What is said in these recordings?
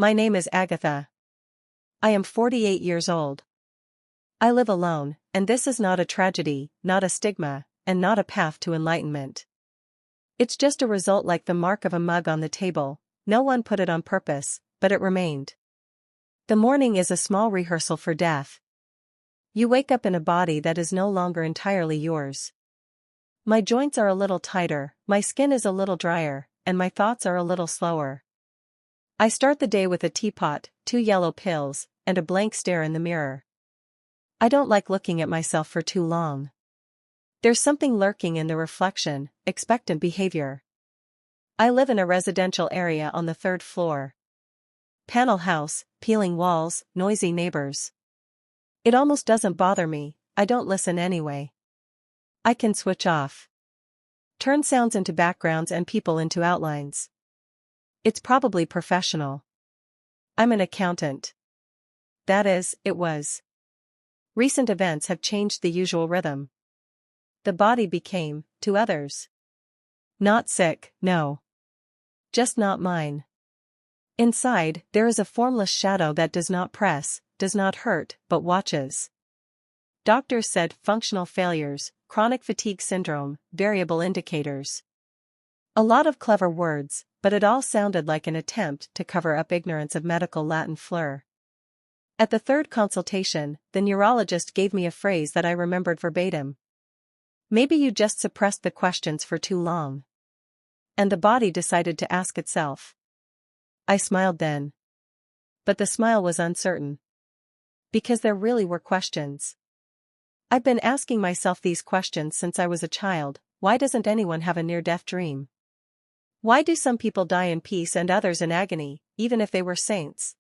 My name is Agatha. I am 48 years old. I live alone, and this is not a tragedy, not a stigma, and not a path to enlightenment. It's just a result like the mark of a mug on the table. No one put it on purpose, but it remained. The morning is a small rehearsal for death. You wake up in a body that is no longer entirely yours. My joints are a little tighter, my skin is a little drier, and my thoughts are a little slower. I start the day with a teapot, 2 yellow pills, and a blank stare in the mirror. I don't like looking at myself for too long. There's something lurking in the reflection, expectant behavior. I live in a residential area on the 3rd floor. Panel house, peeling walls, noisy neighbors. It almost doesn't bother me, I don't listen anyway. I can switch off. Turn sounds into backgrounds and people into outlines. It's probably professional. I'm an accountant. That is, it was. Recent events have changed the usual rhythm. The body became, to others. Not sick, no. Just not mine. Inside, there is a formless shadow that does not press, does not hurt, but watches. Doctors said functional failures, chronic fatigue syndrome, variable indicators. A lot of clever words, but it all sounded like an attempt to cover up ignorance of medical Latin fleur. At the 3rd consultation, the neurologist gave me a phrase that I remembered verbatim. Maybe you just suppressed the questions for too long. And the body decided to ask itself. I smiled then. But the smile was uncertain. Because there really were questions. I've been asking myself these questions since I was a child. Why doesn't anyone have a near-death dream? Why do some people die in peace and others in agony, even if they were saints?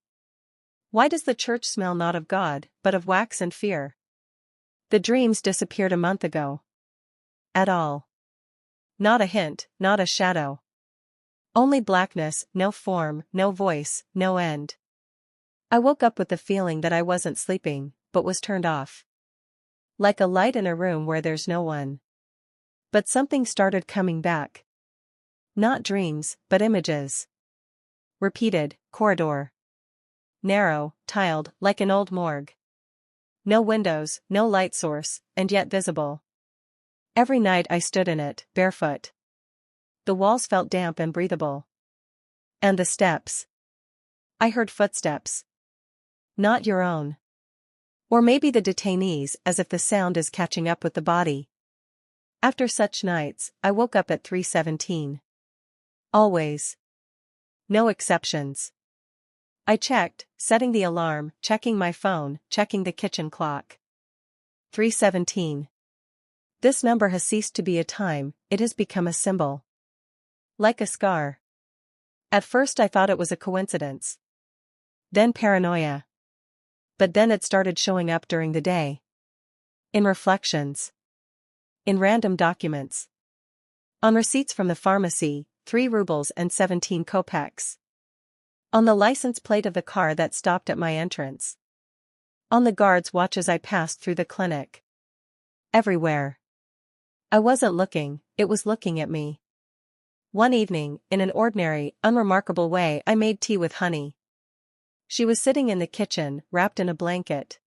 Why does the church smell not of God, but of wax and fear? The dreams disappeared a month ago. At all. Not a hint, not a shadow. Only blackness, no form, no voice, no end. I woke up with the feeling that I wasn't sleeping, but was turned off. Like a light in a room where there's no one. But something started coming back. Not dreams, but images. Repeated, corridor. Narrow, tiled, like an old morgue. No windows, no light source, and yet visible. Every night I stood in it, barefoot. The walls felt damp and breathable. And the steps. I heard footsteps. Not your own. Or maybe the detainees, as if the sound is catching up with the body. After such nights, I woke up at 3:17. Always. No exceptions. I checked, setting the alarm, checking my phone, checking the kitchen clock. 3:17. This number has ceased to be a time, it has become a symbol. Like a scar. At first I thought it was a coincidence. Then paranoia. But then it started showing up during the day. In reflections. In random documents. On receipts from the pharmacy, 3 rubles and 17 kopecks. On the license plate of the car that stopped at my entrance. On the guard's watch as I passed through the clinic. Everywhere. I wasn't looking, it was looking at me. One evening, in an ordinary, unremarkable way, I made tea with honey. She was sitting in the kitchen, wrapped in a blanket.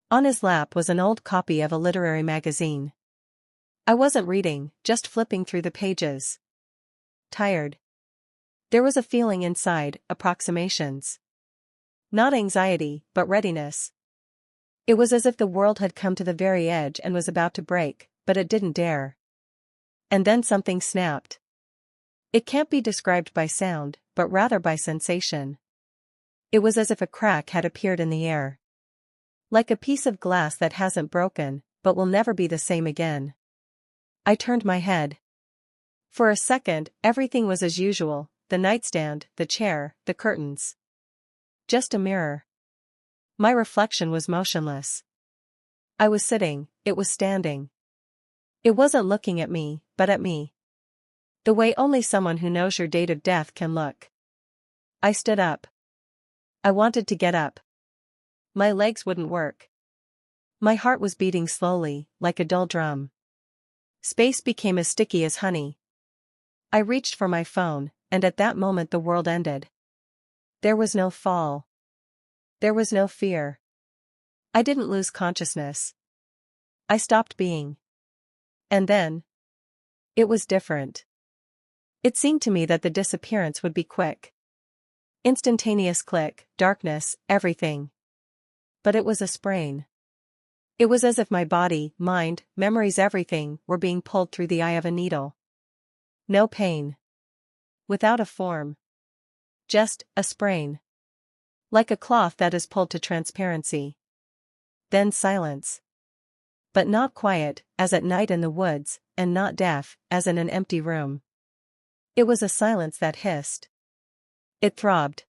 On his lap was an old copy of a literary magazine. I wasn't reading, just flipping through the pages. Tired. There was a feeling inside, approximations. Not anxiety, but readiness. It was as if the world had come to the very edge and was about to break, but it didn't dare. And then something snapped. It can't be described by sound, but rather by sensation. It was as if a crack had appeared in the air. Like a piece of glass that hasn't broken, but will never be the same again. I turned my head. For a second, everything was as usual, the nightstand, the chair, the curtains. Just a mirror. My reflection was motionless. I was sitting, it was standing. It wasn't looking at me, but at me. The way only someone who knows your date of death can look. I stood up. I wanted to get up. My legs wouldn't work. My heart was beating slowly, like a dull drum. Space became as sticky as honey. I reached for my phone, and at that moment the world ended. There was no fall. There was no fear. I didn't lose consciousness. I stopped being. And then, it was different. It seemed to me that the disappearance would be quick. Instantaneous click, darkness, everything. But it was a sprain. It was as if my body, mind, memories, everything were being pulled through the eye of a needle. No pain. Without a form. Just a sprain. Like a cloth that is pulled to transparency. Then silence. But not quiet, as at night in the woods, and not deaf, as in an empty room. It was a silence that hissed. It throbbed.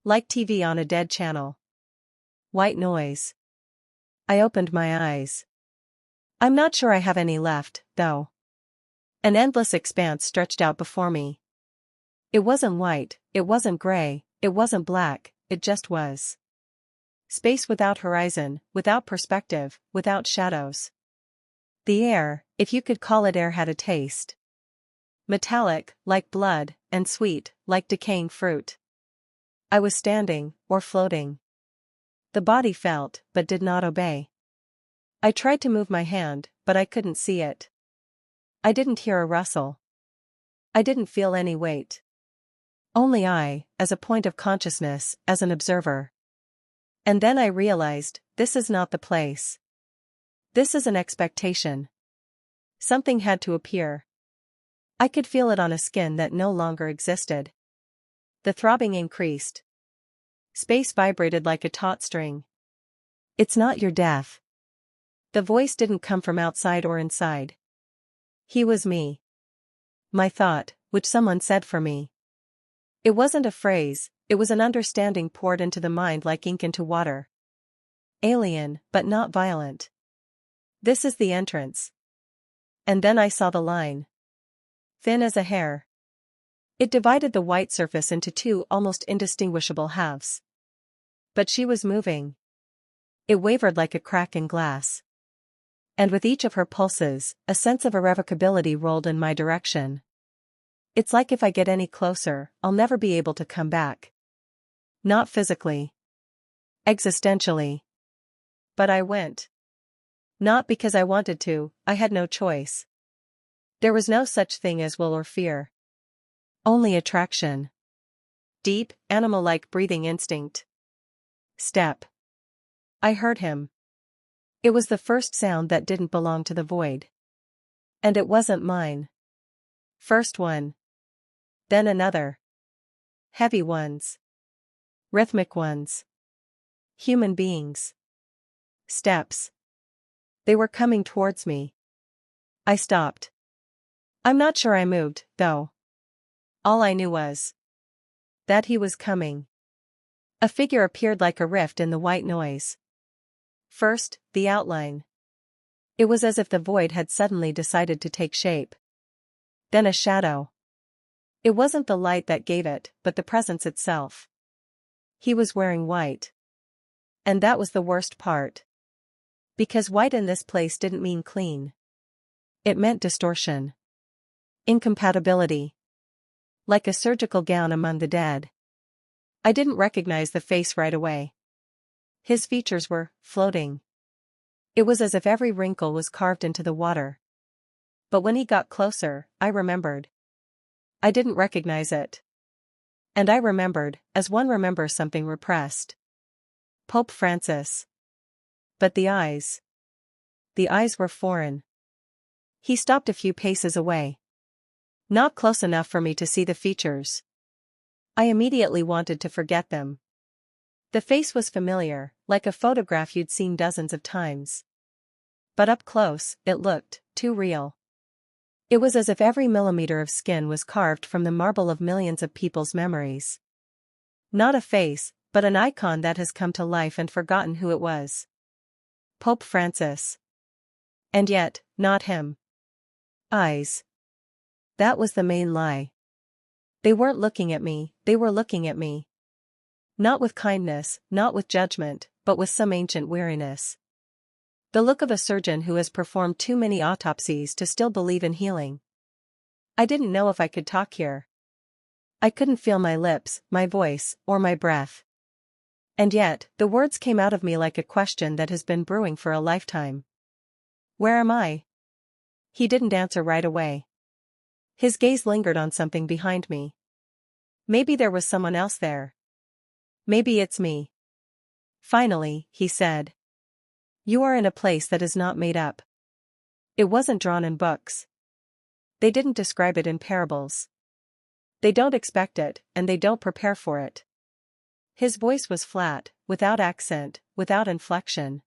Like TV on a dead channel. White noise. I opened my eyes. I'm not sure I have any left, though. An endless expanse stretched out before me. It wasn't white, it wasn't gray, it wasn't black, it just was. Space without horizon, without perspective, without shadows. The air, if you could call it air, had a taste. Metallic, like blood, and sweet, like decaying fruit. I was standing, or floating. The body felt, but did not obey. I tried to move my hand, but I couldn't see it. I didn't hear a rustle. I didn't feel any weight. Only I, as a point of consciousness, as an observer. And then I realized, this is not the place. This is an expectation. Something had to appear. I could feel it on a skin that no longer existed. The throbbing increased. Space vibrated like a taut string. It's not your death. The voice didn't come from outside or inside. He was me. My thought, which someone said for me. It wasn't a phrase, it was an understanding poured into the mind like ink into water. Alien, but not violent. This is the entrance. And then I saw the line. Thin as a hair. It divided the white surface into two almost indistinguishable halves. But she was moving. It wavered like a crack in glass. And with each of her pulses, a sense of irrevocability rolled in my direction. It's like if I get any closer, I'll never be able to come back. Not physically. Existentially. But I went. Not because I wanted to, I had no choice. There was no such thing as will or fear. Only attraction. Deep, animal-like breathing instinct. Step. I heard him. It was the first sound that didn't belong to the void. And it wasn't mine. First one. Then another. Heavy ones. Rhythmic ones. Human beings. Steps. They were coming towards me. I stopped. I'm not sure I moved, though. All I knew was that he was coming. A figure appeared like a rift in the white noise. First, the outline. It was as if the void had suddenly decided to take shape. Then a shadow. It wasn't the light that gave it, but the presence itself. He was wearing white. And that was the worst part. Because white in this place didn't mean clean. It meant distortion. Incompatibility. Like a surgical gown among the dead. I didn't recognize the face right away. His features were floating. It was as if every wrinkle was carved into the water. But when he got closer, I remembered. I didn't recognize it. And I remembered, as one remembers something repressed. Pope Francis. But the eyes. The eyes were foreign. He stopped a few paces away. Not close enough for me to see the features. I immediately wanted to forget them. The face was familiar, like a photograph you'd seen dozens of times. But up close, it looked too real. It was as if every millimeter of skin was carved from the marble of millions of people's memories. Not a face, but an icon that has come to life and forgotten who it was. Pope Francis. And yet, not him. Eyes. That was the main lie. They weren't looking at me, they were looking at me. Not with kindness, not with judgment, but with some ancient weariness. The look of a surgeon who has performed too many autopsies to still believe in healing. I didn't know if I could talk here. I couldn't feel my lips, my voice, or my breath. And yet, the words came out of me like a question that has been brewing for a lifetime. Where am I? He didn't answer right away. His gaze lingered on something behind me. Maybe there was someone else there. Maybe it's me. Finally, he said. You are in a place that is not made up. It wasn't drawn in books. They didn't describe it in parables. They don't expect it, and they don't prepare for it. His voice was flat, without accent, without inflection.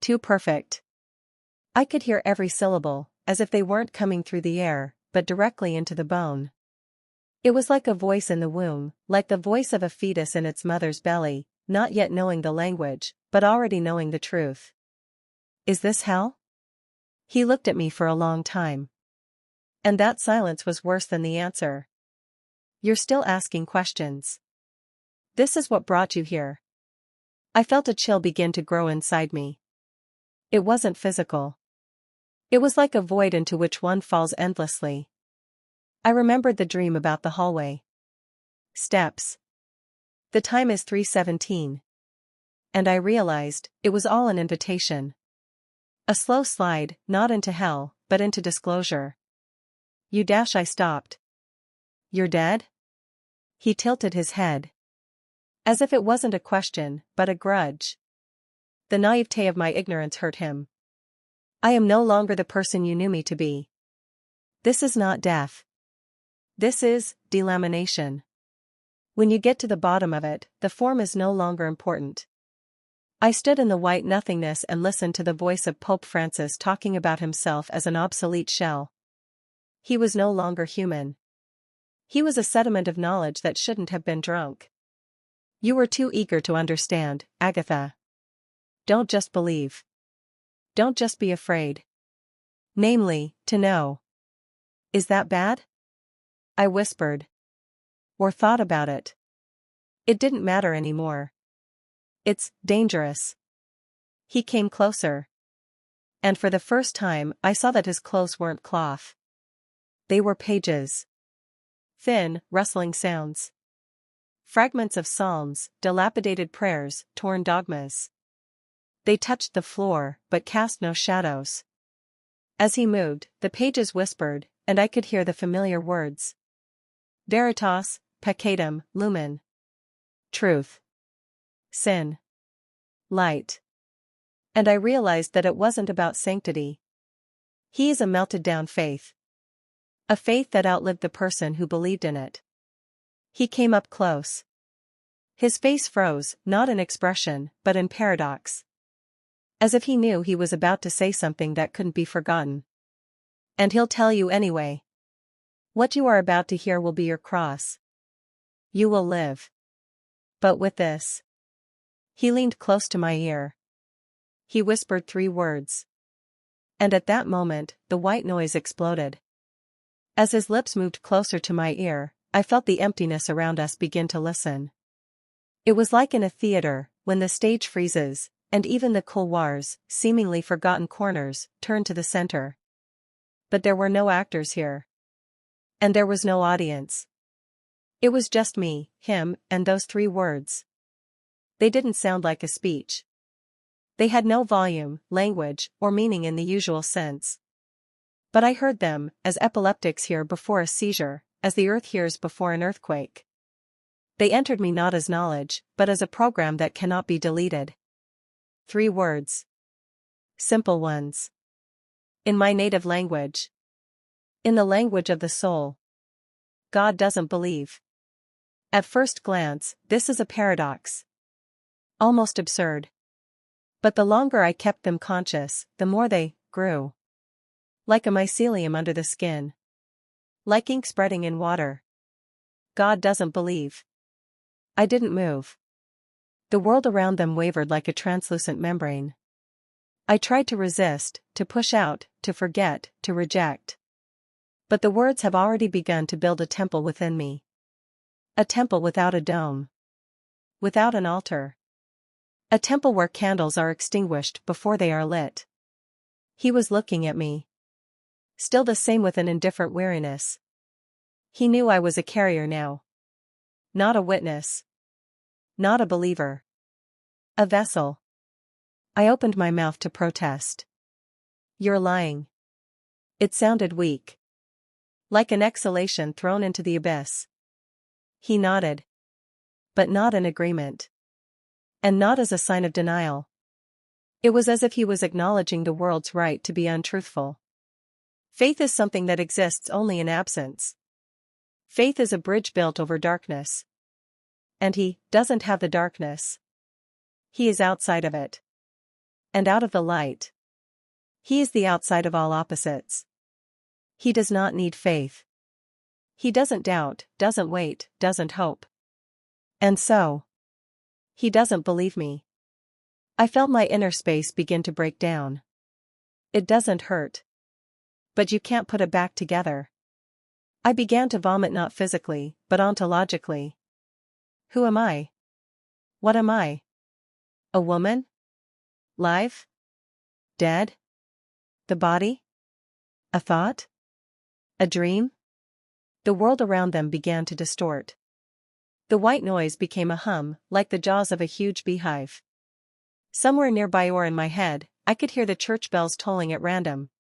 Too perfect. I could hear every syllable, as if they weren't coming through the air, but directly into the bone. It was like a voice in the womb, like the voice of a fetus in its mother's belly, not yet knowing the language, but already knowing the truth. Is this hell? He looked at me for a long time. And that silence was worse than the answer. You're still asking questions. This is what brought you here. I felt a chill begin to grow inside me. It wasn't physical. It was like a void into which one falls endlessly. I remembered the dream about the hallway. Steps. The time is 3:17. And I realized, it was all an invitation. A slow slide, not into hell, but into disclosure. I stopped. You're dead? He tilted his head. As if it wasn't a question, but a grudge. The naivete of my ignorance hurt him. I am no longer the person you knew me to be. This is not death. This is delamination. When you get to the bottom of it, the form is no longer important. I stood in the white nothingness and listened to the voice of Pope Francis talking about himself as an obsolete shell. He was no longer human. He was a sediment of knowledge that shouldn't have been drunk. You were too eager to understand, Agatha. Don't just believe. Don't just be afraid. Namely, to know. Is that bad? I whispered. Or thought about it. It didn't matter anymore. It's dangerous. He came closer. And for the first time, I saw that his clothes weren't cloth. They were pages. Thin, rustling sounds. Fragments of psalms, dilapidated prayers, torn dogmas. They touched the floor, but cast no shadows. As he moved, the pages whispered, and I could hear the familiar words. Veritas, peccatum, lumen. Truth. Sin. Light. And I realized that it wasn't about sanctity. He is a melted-down faith. A faith that outlived the person who believed in it. He came up close. His face froze, not in expression, but in paradox. As if he knew he was about to say something that couldn't be forgotten. And he'll tell you anyway. What you are about to hear will be your cross. You will live. But with this. He leaned close to my ear. He whispered 3 words. And at that moment, the white noise exploded. As his lips moved closer to my ear, I felt the emptiness around us begin to listen. It was like in a theater, when the stage freezes, and even the couloirs, seemingly forgotten corners, turn to the center. But there were no actors here. And there was no audience. It was just me, him, and those 3 words. They didn't sound like a speech. They had no volume, language, or meaning in the usual sense. But I heard them, as epileptics hear before a seizure, as the earth hears before an earthquake. They entered me not as knowledge, but as a program that cannot be deleted. 3 words. Simple ones. In my native language. In the language of the soul. God doesn't believe. At first glance, this is a paradox. Almost absurd. But the longer I kept them conscious, the more they grew. Like a mycelium under the skin. Like ink spreading in water. God doesn't believe. I didn't move. The world around them wavered like a translucent membrane. I tried to resist, to push out, to forget, to reject. But the words have already begun to build a temple within me. A temple without a dome. Without an altar. A temple where candles are extinguished before they are lit. He was looking at me. Still the same with an indifferent weariness. He knew I was a carrier now. Not a witness. Not a believer. A vessel. I opened my mouth to protest. You're lying. It sounded weak. Like an exhalation thrown into the abyss. He nodded. But not in agreement. And not as a sign of denial. It was as if he was acknowledging the world's right to be untruthful. Faith is something that exists only in absence. Faith is a bridge built over darkness. And he doesn't have the darkness. He is outside of it. And out of the light. He is the outside of all opposites. He does not need faith. He doesn't doubt, doesn't wait, doesn't hope. And so, he doesn't believe me. I felt my inner space begin to break down. It doesn't hurt. But you can't put it back together. I began to vomit, not physically, but ontologically. Who am I? What am I? A woman? Live? Dead? The body? A thought? A dream? The world around them began to distort. The white noise became a hum, like the jaws of a huge beehive. Somewhere nearby or in my head, I could hear the church bells tolling at random.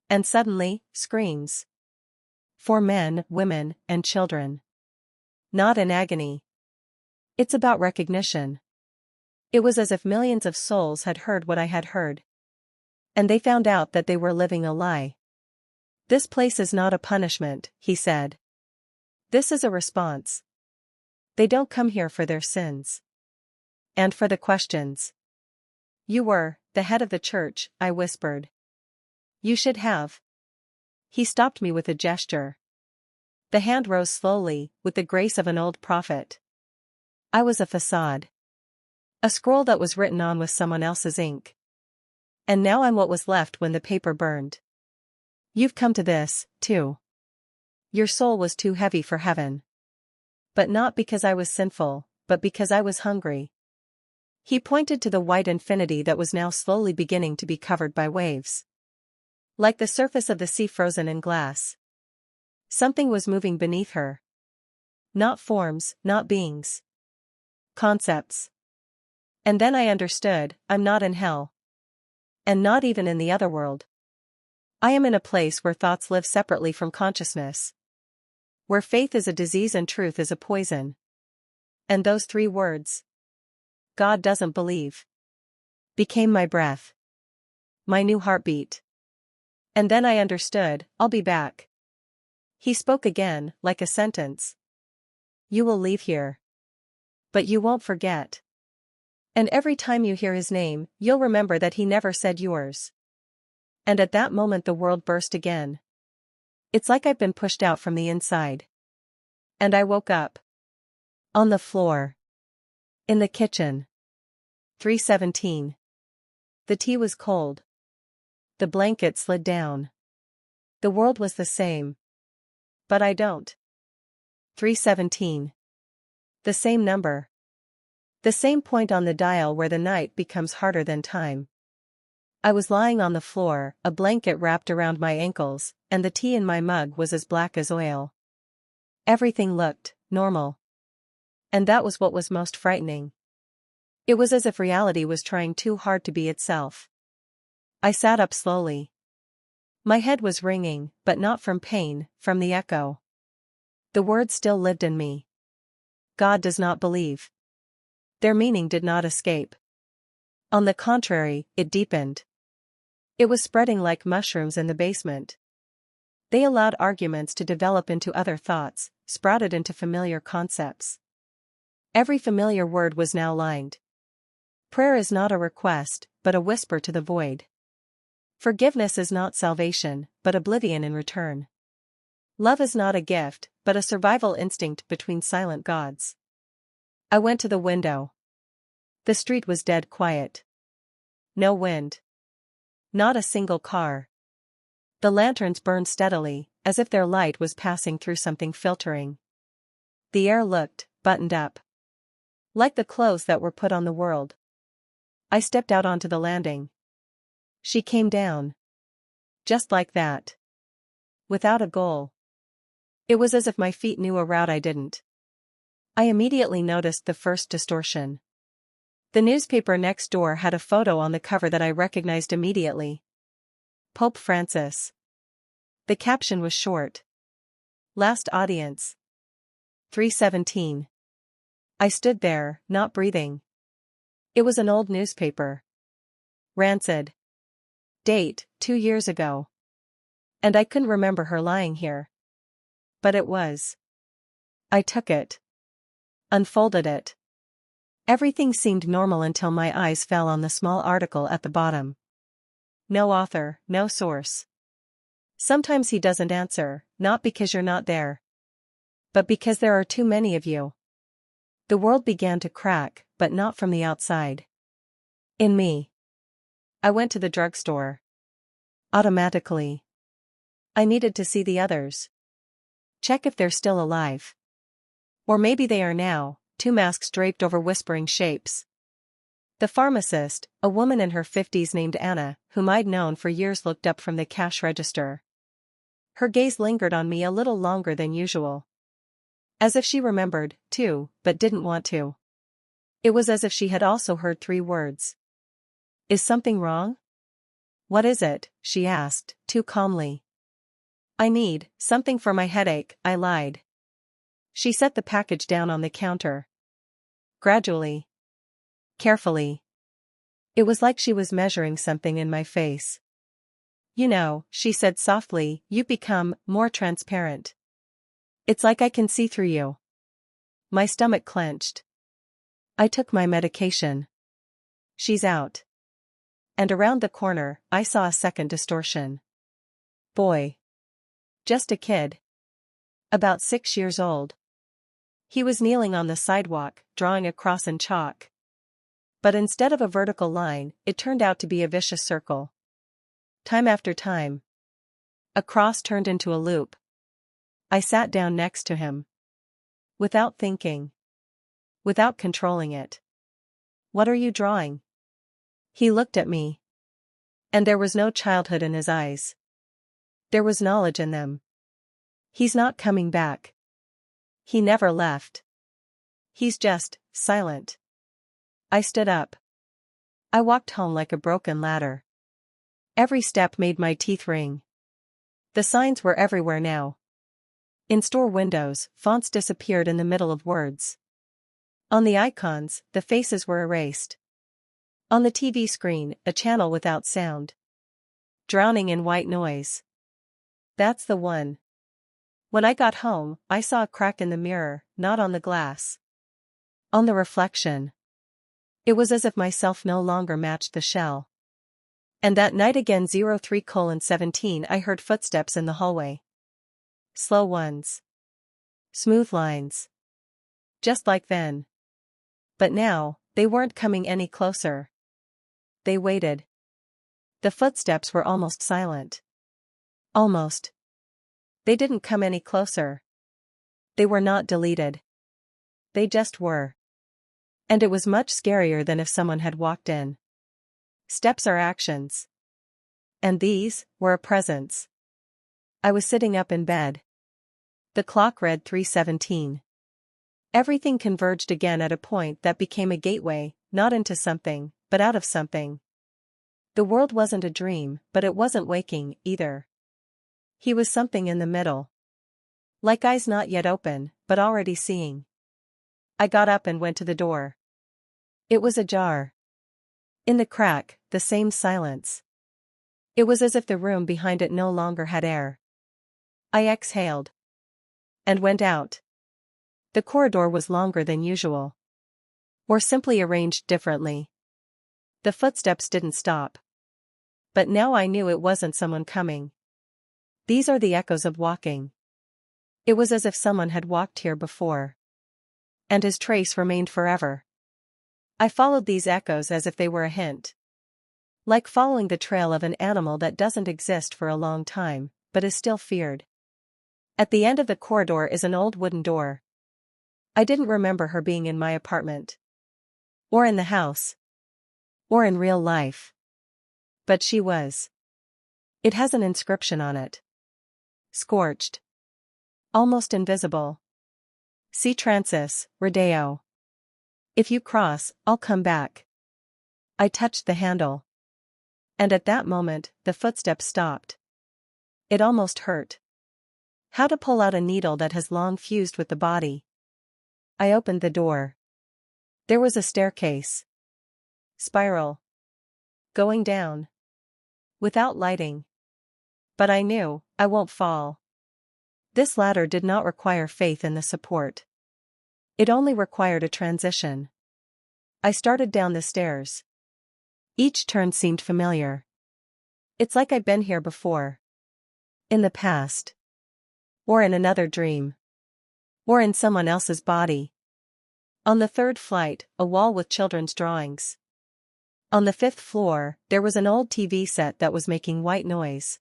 And suddenly, screams. For men, women, and children. Not in agony. It's about recognition. It was as if millions of souls had heard what I had heard. And they found out that they were living a lie. This place is not a punishment, he said. This is a response. They don't come here for their sins. And for the questions. You were the head of the church, I whispered. You should have. He stopped me with a gesture. The hand rose slowly, with the grace of an old prophet. I was a facade. A scroll that was written on with someone else's ink. And now I'm what was left when the paper burned. You've come to this, too. Your soul was too heavy for heaven. But not because I was sinful, but because I was hungry. He pointed to the white infinity that was now slowly beginning to be covered by waves. Like the surface of the sea frozen in glass. Something was moving beneath her. Not forms, not beings. Concepts. And then I understood, I'm not in hell. And not even in the other world. I am in a place where thoughts live separately from consciousness. Where faith is a disease and truth is a poison. And those 3 words. God doesn't believe. Became my breath. My new heartbeat. And then I understood, I'll be back. He spoke again, like a sentence. You will leave here. But you won't forget. And every time you hear his name, you'll remember that he never said yours. And at that moment the world burst again. It's like I've been pushed out from the inside. And I woke up. On the floor. In the kitchen. 3:17. The tea was cold. The blanket slid down. The world was the same. But I don't. 3:17. The same number. The same point on the dial where the night becomes harder than time. I was lying on the floor, a blanket wrapped around my ankles, and the tea in my mug was as black as oil. Everything looked normal. And that was what was most frightening. It was as if reality was trying too hard to be itself. I sat up slowly. My head was ringing, but not from pain, from the echo. The words still lived in me. God does not believe. Their meaning did not escape. On the contrary, it deepened. It was spreading like mushrooms in the basement. They allowed arguments to develop into other thoughts, sprouted into familiar concepts. Every familiar word was now lined. Prayer is not a request, but a whisper to the void. Forgiveness is not salvation, but oblivion in return. Love is not a gift, but a survival instinct between silent gods. I went to the window. The street was dead quiet. No wind. Not a single car. The lanterns burned steadily, as if their light was passing through something filtering. The air looked buttoned up. Like the clothes that were put on the world. I stepped out onto the landing. She came down. Just like that. Without a goal. It was as if my feet knew a route I didn't. I immediately noticed the first distortion. The newspaper next door had a photo on the cover that I recognized immediately. Pope Francis. The caption was short. Last audience. 3:17. I stood there, not breathing. It was an old newspaper. Rancid. Date, 2 years ago. And I couldn't remember her lying here. But it was. I took it. Unfolded it. Everything seemed normal until my eyes fell on the small article at the bottom. No author, no source. Sometimes he doesn't answer, not because you're not there, but because there are too many of you. The world began to crack, but not from the outside. In me. I went to the drugstore. Automatically. I needed to see the others. Check if they're still alive. Or maybe they are now, 2 masks draped over whispering shapes. The pharmacist, a woman in her 50s named Anna, whom I'd known for years, looked up from the cash register. Her gaze lingered on me a little longer than usual. As if she remembered, too, but didn't want to. It was as if she had also heard 3 words. Is something wrong? What is it? She asked, too calmly. I need something for my headache, I lied. She set the package down on the counter. Gradually. Carefully. It was like she was measuring something in my face. You know, she said softly, you become more transparent. It's like I can see through you. My stomach clenched. I took my medication. She's out. And around the corner, I saw a second distortion. Boy. Just a kid. About 6 years old. He was kneeling on the sidewalk, drawing a cross in chalk. But instead of a vertical line, it turned out to be a vicious circle. Time after time. A cross turned into a loop. I sat down next to him. Without thinking. Without controlling it. What are you drawing? He looked at me. And there was no childhood in his eyes. There was knowledge in them. He's not coming back. He never left. He's just silent. I stood up. I walked home like a broken ladder. Every step made my teeth ring. The signs were everywhere now. In store windows, fonts disappeared in the middle of words. On the icons, the faces were erased. On the TV screen, a channel without sound. Drowning in white noise. That's the one. When I got home, I saw a crack in the mirror, not on the glass. On the reflection. It was as if myself no longer matched the shell. And that night again 03:17 I heard footsteps in the hallway. Slow ones. Smooth lines. Just like then. But now, they weren't coming any closer. They waited. The footsteps were almost silent. Almost. They didn't come any closer. They were not deleted. They just were. And it was much scarier than if someone had walked in. Steps are actions. And these were a presence. I was sitting up in bed. The clock read 3:17. Everything converged again at a point that became a gateway, not into something, but out of something. The world wasn't a dream, but it wasn't waking, either. He was something in the middle. Like eyes not yet open, but already seeing. I got up and went to the door. It was ajar. In the crack, the same silence. It was as if the room behind it no longer had air. I exhaled. And went out. The corridor was longer than usual. Or simply arranged differently. The footsteps didn't stop. But now I knew it wasn't someone coming. These are the echoes of walking. It was as if someone had walked here before. And his trace remained forever. I followed these echoes as if they were a hint. Like following the trail of an animal that doesn't exist for a long time, but is still feared. At the end of the corridor is an old wooden door. I didn't remember her being in my apartment. Or in the house. Or in real life. But she was. It has an inscription on it. Scorched. Almost invisible. See Transis, Rodeo. If you cross, I'll come back. I touched the handle. And at that moment, the footsteps stopped. It almost hurt. How to pull out a needle that has long fused with the body. I opened the door. There was a staircase. Spiral. Going down. Without lighting. But I knew, I won't fall. This ladder did not require faith in the support. It only required a transition. I started down the stairs. Each turn seemed familiar. It's like I've been here before. In the past. Or in another dream. Or in someone else's body. On the third flight, a wall with children's drawings. On the fifth floor, there was an old TV set that was making white noise.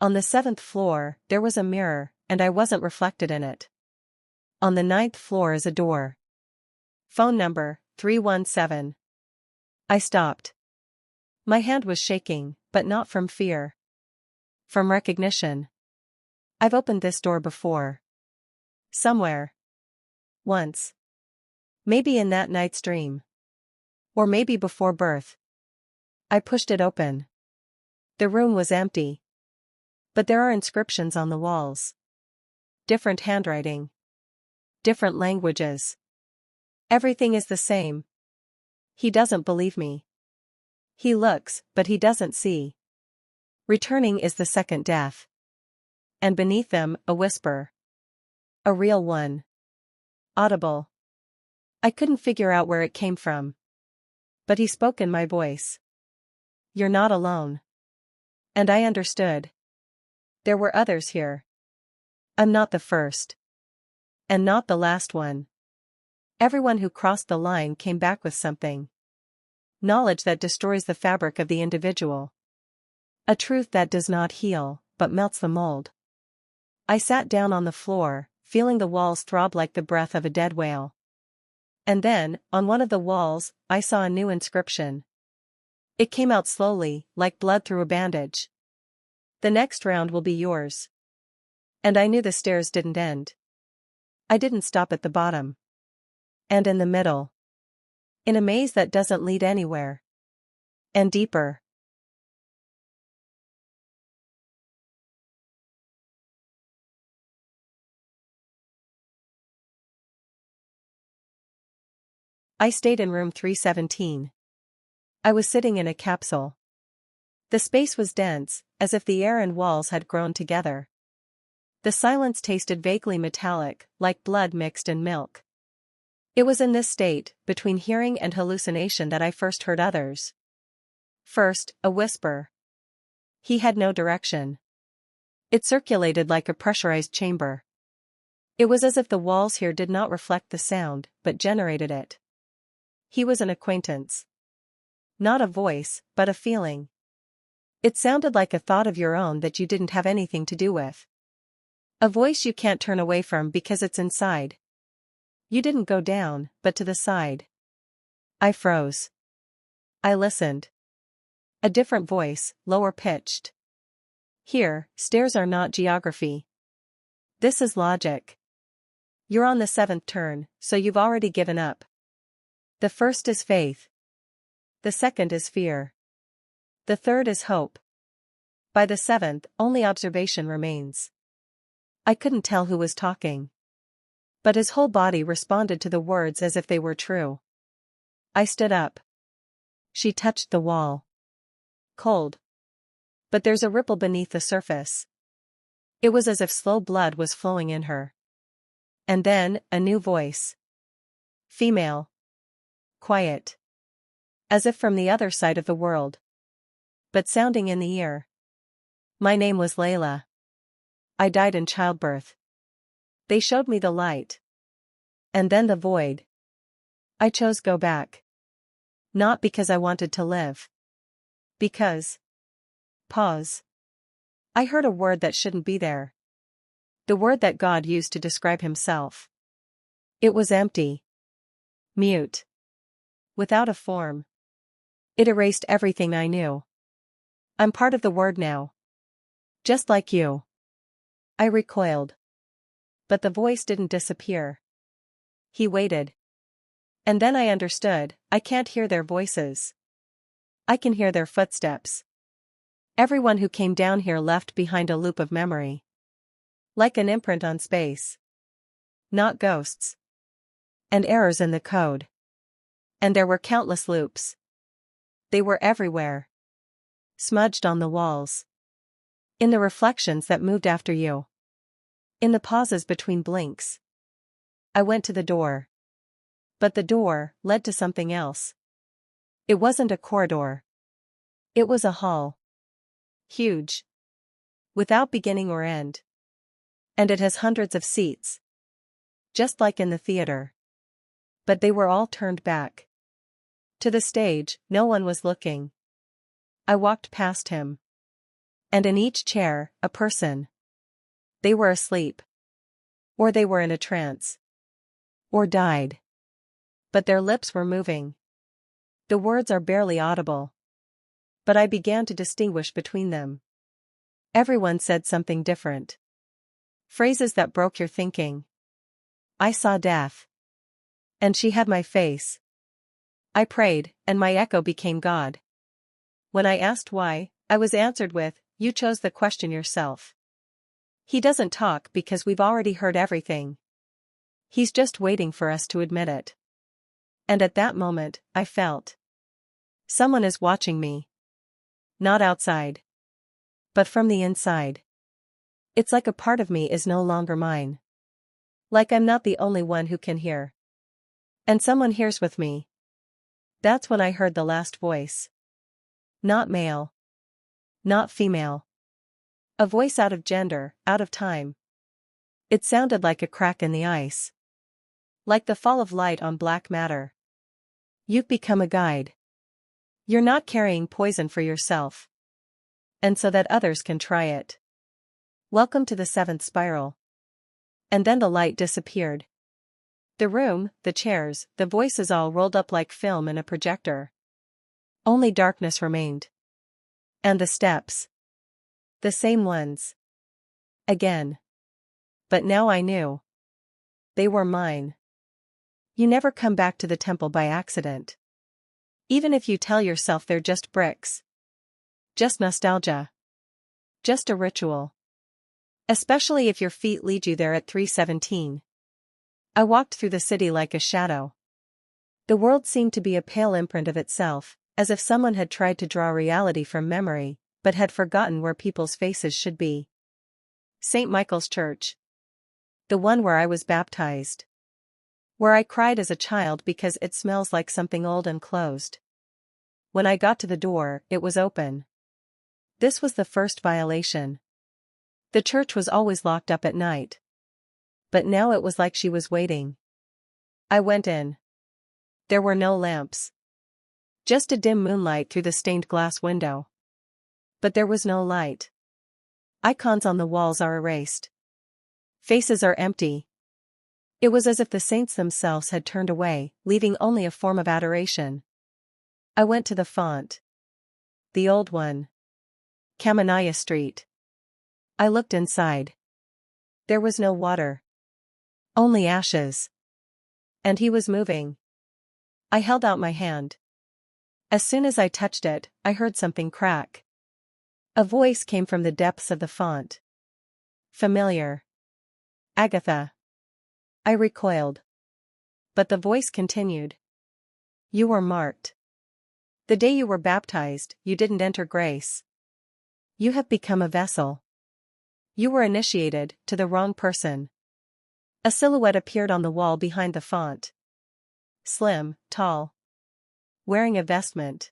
On the seventh floor, there was a mirror, and I wasn't reflected in it. On the ninth floor is a door. Phone number, 317. I stopped. My hand was shaking, but not from fear. From recognition. I've opened this door before. Somewhere. Once. Maybe in that night's dream. Or maybe before birth. I pushed it open. The room was empty. But there are inscriptions on the walls. Different handwriting. Different languages. Everything is the same. He doesn't believe me. He looks, but he doesn't see. Returning is the second death. And beneath them, a whisper. A real one. Audible. I couldn't figure out where it came from. But he spoke in my voice. You're not alone. And I understood. There were others here. I'm not the first. And not the last one. Everyone who crossed the line came back with something. Knowledge that destroys the fabric of the individual. A truth that does not heal, but melts the mold. I sat down on the floor, feeling the walls throb like the breath of a dead whale. And then, on one of the walls, I saw a new inscription. It came out slowly, like blood through a bandage. The next round will be yours. And I knew the stairs didn't end. I didn't stop at the bottom. And in the middle. In a maze that doesn't lead anywhere. And deeper. I stayed in room 317. I was sitting in a capsule. The space was dense, as if the air and walls had grown together. The silence tasted vaguely metallic, like blood mixed in milk. It was in this state, between hearing and hallucination, that I first heard others. First, a whisper. He had no direction. It circulated like a pressurized chamber. It was as if the walls here did not reflect the sound, but generated it. He was an acquaintance. Not a voice, but a feeling. It sounded like a thought of your own that you didn't have anything to do with. A voice you can't turn away from because it's inside. You didn't go down, but to the side. I froze. I listened. A different voice, lower pitched. Here, stairs are not geography. This is logic. You're on the seventh turn, so you've already given up. The first is faith. The second is fear. The third is hope. By the seventh, only observation remains. I couldn't tell who was talking. But his whole body responded to the words as if they were true. I stood up. She touched the wall. Cold. But there's a ripple beneath the surface. It was as if slow blood was flowing in her. And then, a new voice. Female. Quiet. As if from the other side of the world. But sounding in the ear. My name was Layla. I died in childbirth. They showed me the light. And then the void. I chose go back. Not because I wanted to live. Because. Pause. I heard a word that shouldn't be there. The word that God used to describe himself. It was empty. Mute. Without a form. It erased everything I knew. I'm part of the word now. Just like you. I recoiled. But the voice didn't disappear. He waited. And then I understood, I can't hear their voices. I can hear their footsteps. Everyone who came down here left behind a loop of memory. Like an imprint on space. Not ghosts. And errors in the code. And there were countless loops. They were everywhere. Smudged on the walls. In the reflections that moved after you. In the pauses between blinks. I went to the door. But the door led to something else. It wasn't a corridor. It was a hall. Huge. Without beginning or end. And it has hundreds of seats. Just like in the theater. But they were all turned back. To the stage, no one was looking. I walked past him. And in each chair, a person. They were asleep. Or they were in a trance. Or died. But their lips were moving. The words are barely audible. But I began to distinguish between them. Everyone said something different. Phrases that broke your thinking. I saw death. And she had my face. I prayed, and my echo became God. When I asked why, I was answered with, you chose the question yourself. He doesn't talk because we've already heard everything. He's just waiting for us to admit it. And at that moment, I felt. Someone is watching me. Not outside. But from the inside. It's like a part of me is no longer mine. Like I'm not the only one who can hear. And someone hears with me. That's when I heard the last voice. Not male. Not female. A voice out of gender, out of time. It sounded like a crack in the ice. Like the fall of light on black matter. You've become a guide. You're not carrying poison for yourself. And so that others can try it. Welcome to the seventh spiral. And then the light disappeared. The room, the chairs, the voices all rolled up like film in a projector. Only darkness remained. And the steps. The same ones. Again. But now I knew. They were mine. You never come back to the temple by accident. Even if you tell yourself they're just bricks. Just nostalgia. Just a ritual. Especially if your feet lead you there at 3:17. I walked through the city like a shadow. The world seemed to be a pale imprint of itself, as if someone had tried to draw reality from memory, but had forgotten where people's faces should be. St. Michael's Church. The one where I was baptized. Where I cried as a child because it smells like something old and closed. When I got to the door, it was open. This was the first violation. The church was always locked up at night. But now it was like she was waiting. I went in. There were no lamps. Just a dim moonlight through the stained glass window. But there was no light. Icons on the walls are erased. Faces are empty. It was as if the saints themselves had turned away, leaving only a form of adoration. I went to the font. The old one. Kamanaya Street. I looked inside. There was no water. Only ashes. And he was moving. I held out my hand. As soon as I touched it, I heard something crack. A voice came from the depths of the font. Familiar. Agatha. I recoiled. But the voice continued. You were marked. The day you were baptized, you didn't enter grace. You have become a vessel. You were initiated to the wrong person. A silhouette appeared on the wall behind the font. Slim, tall. Wearing a vestment.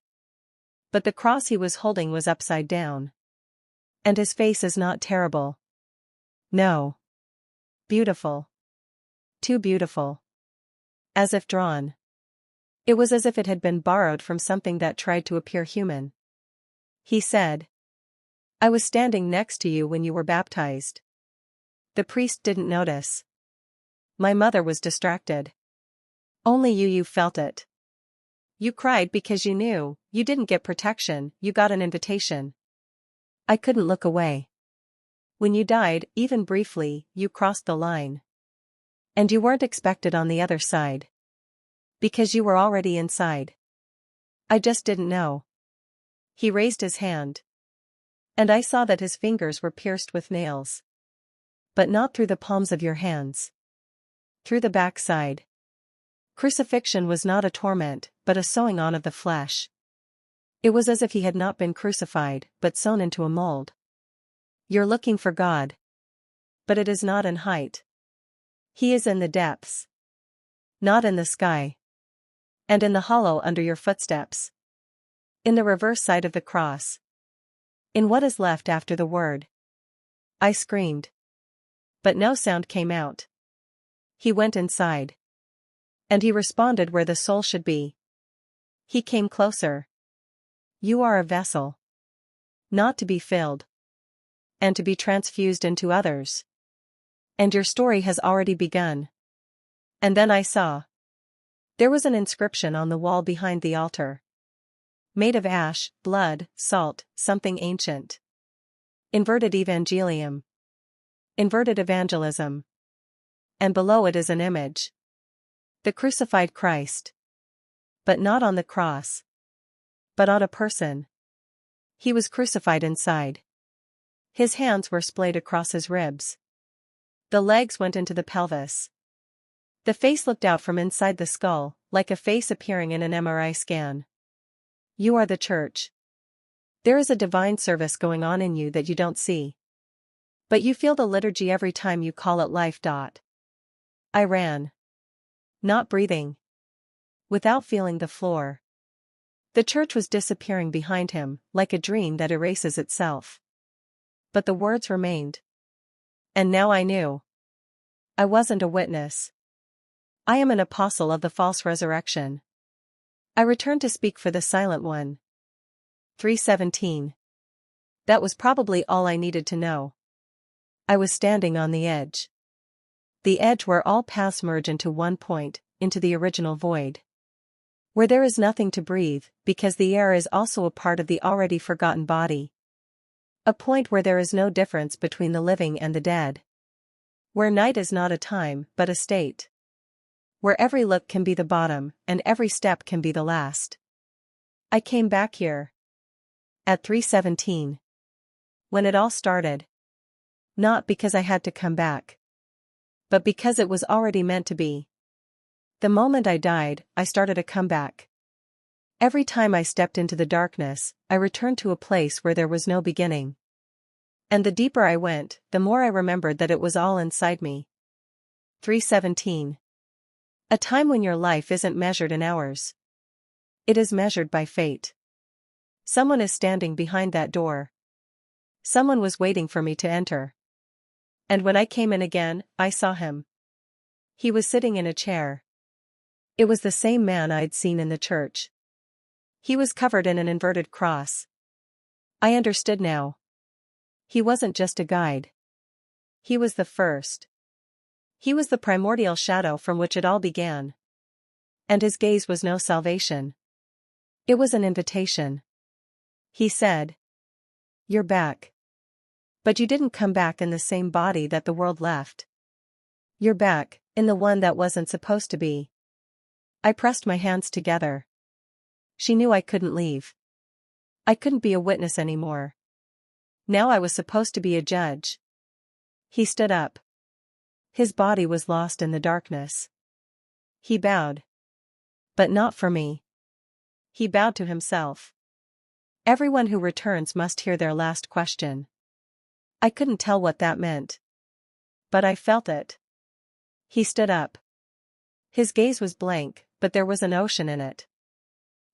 But the cross he was holding was upside down. And his face is not terrible. No. Beautiful. Too beautiful. As if drawn. It was as if it had been borrowed from something that tried to appear human. He said. I was standing next to you when you were baptized. The priest didn't notice. My mother was distracted. Only you felt it. You cried because you knew, you didn't get protection, you got an invitation. I couldn't look away. When you died, even briefly, you crossed the line. And you weren't expected on the other side. Because you were already inside. I just didn't know. He raised his hand. And I saw that his fingers were pierced with nails. But not through the palms of your hands. Through the backside. Crucifixion was not a torment, but a sewing on of the flesh. It was as if he had not been crucified, but sewn into a mold. You're looking for God. But it is not in height. He is in the depths. Not in the sky. And in the hollow under your footsteps. In the reverse side of the cross. In what is left after the word. I screamed. But no sound came out. He went inside. And he responded where the soul should be. He came closer. You are a vessel. Not to be filled. And to be transfused into others. And your story has already begun. And then I saw. There was an inscription on the wall behind the altar. Made of ash, blood, salt, something ancient. Inverted evangelium. Inverted evangelism. And below it is an image. The crucified Christ. But not on the cross. But on a person. He was crucified inside. His hands were splayed across his ribs. The legs went into the pelvis. The face looked out from inside the skull, like a face appearing in an MRI scan. You are the church. There is a divine service going on in you that you don't see. But you feel the liturgy every time you call it life. I ran. Not breathing. Without feeling the floor. The church was disappearing behind him, like a dream that erases itself. But the words remained. And now I knew. I wasn't a witness. I am an apostle of the false resurrection. I returned to speak for the silent one. 3:17. That was probably all I needed to know. I was standing on the edge. The edge where all paths merge into one point, into the original void. Where there is nothing to breathe, because the air is also a part of the already forgotten body. A point where there is no difference between the living and the dead. Where night is not a time, but a state. Where every look can be the bottom, and every step can be the last. I came back here. At 3:17. When it all started. Not because I had to come back. But because it was already meant to be. The moment I died, I started a comeback. Every time I stepped into the darkness, I returned to a place where there was no beginning. And the deeper I went, the more I remembered that it was all inside me. 3:17. A time when your life isn't measured in hours. It is measured by fate. Someone is standing behind that door. Someone was waiting for me to enter. And when I came in again, I saw him. He was sitting in a chair. It was the same man I'd seen in the church. He was covered in an inverted cross. I understood now. He wasn't just a guide. He was the first. He was the primordial shadow from which it all began. And his gaze was no salvation. It was an invitation. He said, "You're back. But you didn't come back in the same body that the world left. You're back, in the one that wasn't supposed to be." I pressed my hands together. She knew I couldn't leave. I couldn't be a witness anymore. Now I was supposed to be a judge. He stood up. His body was lost in the darkness. He bowed. But not for me. He bowed to himself. Everyone who returns must hear their last question. I couldn't tell what that meant. But I felt it. He stood up. His gaze was blank, but there was an ocean in it.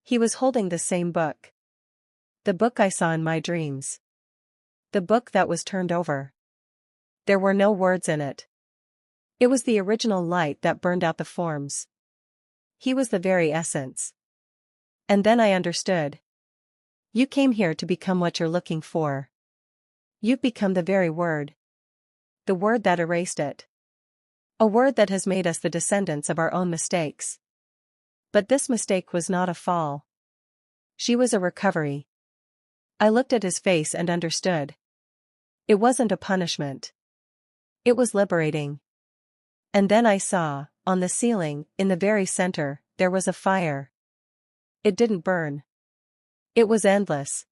He was holding the same book. The book I saw in my dreams. The book that was turned over. There were no words in it. It was the original light that burned out the forms. He was the very essence. And then I understood. You came here to become what you're looking for. You've become the very word. The word that erased it. A word that has made us the descendants of our own mistakes. But this mistake was not a fall. She was a recovery. I looked at his face and understood. It wasn't a punishment. It was liberating. And then I saw, on the ceiling, in the very center, there was a fire. It didn't burn. It was endless.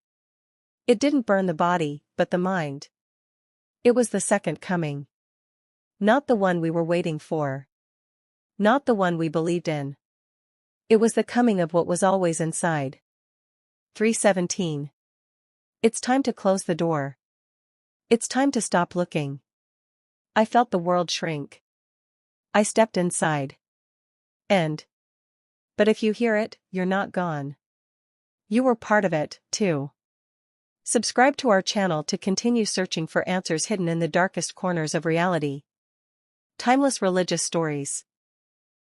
It didn't burn the body, but the mind. It was the second coming. Not the one we were waiting for. Not the one we believed in. It was the coming of what was always inside. 3:17. It's time to close the door. It's time to stop looking. I felt the world shrink. I stepped inside. But if you hear it, you're not gone. You were part of it, too. Subscribe to our channel to continue searching for answers hidden in the darkest corners of reality. Timeless religious stories.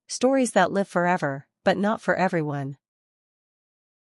Stories that live forever, but not for everyone.